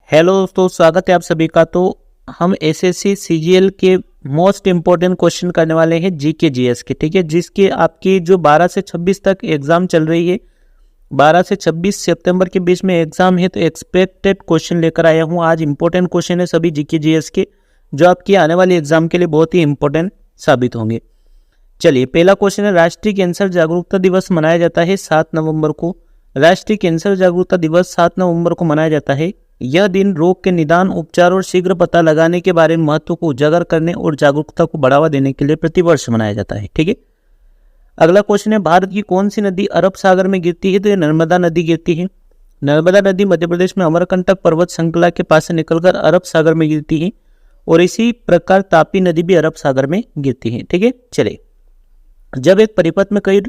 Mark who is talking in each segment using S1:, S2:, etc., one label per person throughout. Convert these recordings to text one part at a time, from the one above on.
S1: Hello दोस्तों, स्वागत है आप सभी का। तो हम एसएससी सीजीएल के मोस्ट इम्पोर्टेंट क्वेश्चन करने वाले हैं जीके जीएस के, ठीक है। जिसके आपकी जो 12 से 26 तक एग्जाम चल रही है, 12 से 26 सितंबर के बीच में एग्जाम है। तो एक्सपेक्टेड क्वेश्चन लेकर आया हूँ आज। इंपॉर्टेंट क्वेश्चन है सभी जीके जीएस के, जो आपकी आने वाली एग्जाम के लिए बहुत ही इंपॉर्टेंट साबित होंगे। चलिए, पहला क्वेश्चन है, राष्ट्रीय कैंसर जागरूकता दिवस मनाया जाता है 7 नवंबर को। राष्ट्रीय कैंसर जागरूकता दिवस 7 नवंबर को मनाया जाता है। यह दिन रोग के निदान, उपचार और शीघ्र पता लगाने के बारे में महत्व को उजागर करने और जागरूकता को बढ़ावा देने के लिए प्रतिवर्ष मनाया जाता है, ठीक है। अगला क्वेश्चन है, भारत की कौन सी नदी अरब सागर में गिरती है? तो ये नर्मदा नदी गिरती है। नर्मदा नदी मध्य प्रदेश में अमरकंटक पर्वत श्रृंखला के पास से निकलकर अरब सागर में गिरती है, और इसी प्रकार तापी नदी भी अरब सागर में गिरती है, ठीक है। चलिए, जब एक परिपथ में कई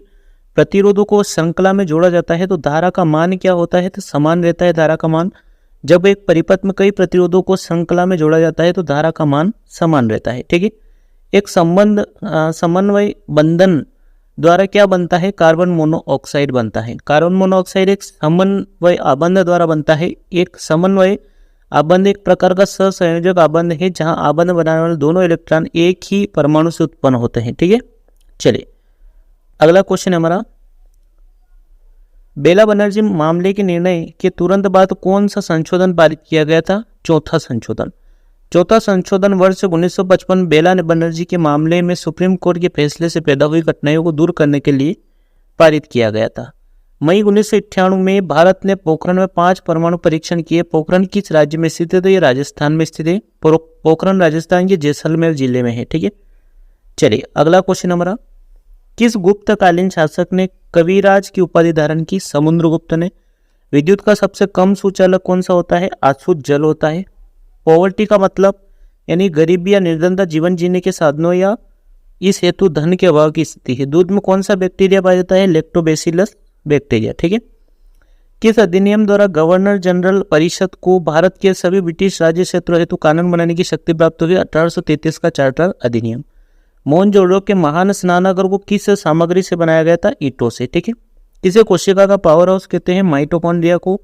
S1: प्रतिरोधों को श्रृंखला में जोड़ा जाता है तो धारा का मान क्या होता है? तो समान रहता है धारा का मान। जब एक परिपथ में कई प्रतिरोधों को श्रृंखला में जोड़ा जाता है तो धारा का मान समान रहता है, ठीक है। एक समन्वय बंधन द्वारा क्या बनता है? कार्बन मोनोऑक्साइड बनता है। कार्बन मोनोऑक्साइड एक समन्वय आबंध द्वारा बनता है। एक समन्वय आबंध एक प्रकार का सहसंयोजक आबंध है, जहां आबंध बनाने वाले दोनों इलेक्ट्रॉन एक ही परमाणु से उत्पन्न होते हैं, ठीक है। चलिए, अगला क्वेश्चन है हमारा, बेला बनर्जी मामले के निर्णय के तुरंत बाद कौन सा संशोधन पारित किया गया था? चौथा संशोधन। चौथा संशोधन वर्ष 1955 बेला बनर्जी के मामले में सुप्रीम कोर्ट के फैसले से पैदा हुई कठिनाइयों को दूर करने के लिए पारित किया गया था। मई 1998 में भारत ने पोखरण में 5 परमाणु परीक्षण किए। पोखरण किस राज्य में स्थित है? तो ये राजस्थान में स्थित है। पोखरण राजस्थान के जैसलमेर जिले में है, ठीक है। चलिए, अगला क्वेश्चन हमारा, किस गुप्तकालीन शासक ने कविराज की उपाधि धारण की? समुद्रगुप्त ने। विद्युत का सबसे कम सुचालक कौन सा होता है? अशुद्ध जल होता है। पॉवर्टी का मतलब यानी गरीबी या निर्धनता जीवन जीने के साधनों या इस हेतु धन के अभाव की स्थिति है। दूध में कौन सा बैक्टीरिया पाया जाता है? लैक्टोबैसिलस बैक्टीरिया, ठीक है। किस अधिनियम द्वारा गवर्नर जनरल परिषद को भारत के सभी ब्रिटिश राज्य क्षेत्रों हेतु कानून बनाने की शक्ति प्राप्त हुई? 1833 का चार्टर अधिनियम। मोहनजोदड़ो के महान स्नानागार को किस सामग्री से बनाया गया था? ईंटों से, ठीक है। किसे कोशिका का पावर हाउस कहते हैं? माइटोकॉन्ड्रिया को।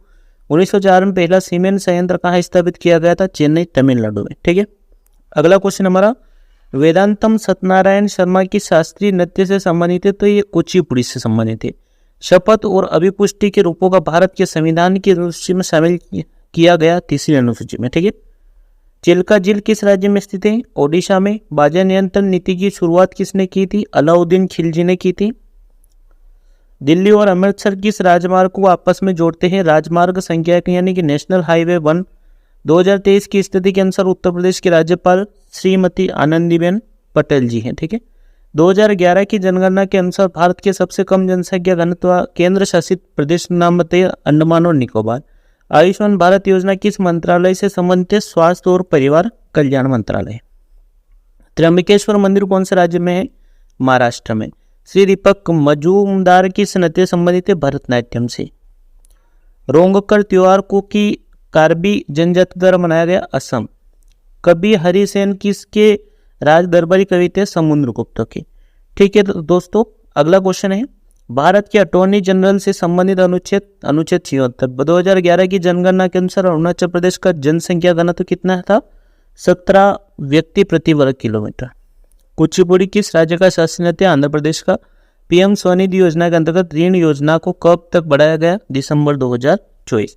S1: 1904 में पहला सीमेंट संयंत्र कहाँ स्थापित किया गया था? चेन्नई, तमिलनाडु में, ठीक है। अगला क्वेश्चन हमारा, वेदांतम सत्यनारायण शर्मा की शास्त्रीय नृत्य से संबंधित है? तो ये कुचिपुड़ी से संबंधित है। शपथ और अभिपुष्टि के रूपों का भारत के संविधान की अनुसूची में शामिल किया गया, तीसरी अनुसूची में, ठीक है। चिल्का झील किस राज्य में स्थित है? ओडिशा में। बाजा नियंत्रण नीति की शुरुआत किसने की थी? अलाउद्दीन खिलजी ने की थी। दिल्ली और अमृतसर किस राजमार्ग को आपस में जोड़ते हैं? राजमार्ग संख्या यानी कि नेशनल हाईवे 1। 2023 की स्थिति के अनुसार उत्तर प्रदेश की राज्यपाल श्रीमती आनंदीबेन पटेल जी हैं, ठीक है। 2011 की जनगणना के अनुसार भारत के सबसे कम जनसंख्या घनत्व केंद्र शासित प्रदेश नाम बताइए? अंडमान और निकोबार। आयुष्मान भारत योजना किस मंत्रालय से संबंधित है? स्वास्थ्य और परिवार कल्याण मंत्रालय। त्र्यंबकेश्वर मंदिर कौन से राज्य में है? महाराष्ट्र में। श्री दीपक मजूमदार किस नृत्य संबंधित है? भरतनाट्यम से। रोंगकर त्योहार को की कार्बी जनजाति द्वारा मनाया गया? असम। कवि हरिसेन किसके राज दरबारी कवि थे? समुद्रगुप्त के, ठीक है। तो दोस्तों, अगला क्वेश्चन है, भारत के अटॉर्नी जनरल से संबंधित अनुच्छेद 76। 2011 की जनगणना के अनुसार अरुणाचल प्रदेश का जनसंख्या घनत्व कितना था? 17 व्यक्ति प्रति वर्ग किलोमीटर। कुचिपुड़ी किस राज्य का शासन है? आंध्र प्रदेश का। पीएम स्वनिधि योजना के अंतर्गत ऋण योजना को कब तक बढ़ाया गया? दिसंबर 2024,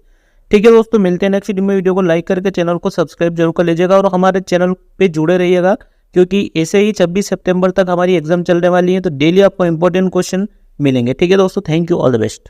S1: ठीक है। दोस्तों, मिलते हैं नेक्स्ट वीडियो को लाइक करके चैनल को सब्सक्राइब जरूर कर लीजिएगा और हमारे चैनल पे जुड़े रहिएगा, क्योंकि ऐसे ही 26 सितंबर तक हमारी एग्जाम चलने वाली है। तो डेली आपको इंपॉर्टेंट क्वेश्चन मिलेंगे, ठीक है दोस्तों। Thank you, all the best.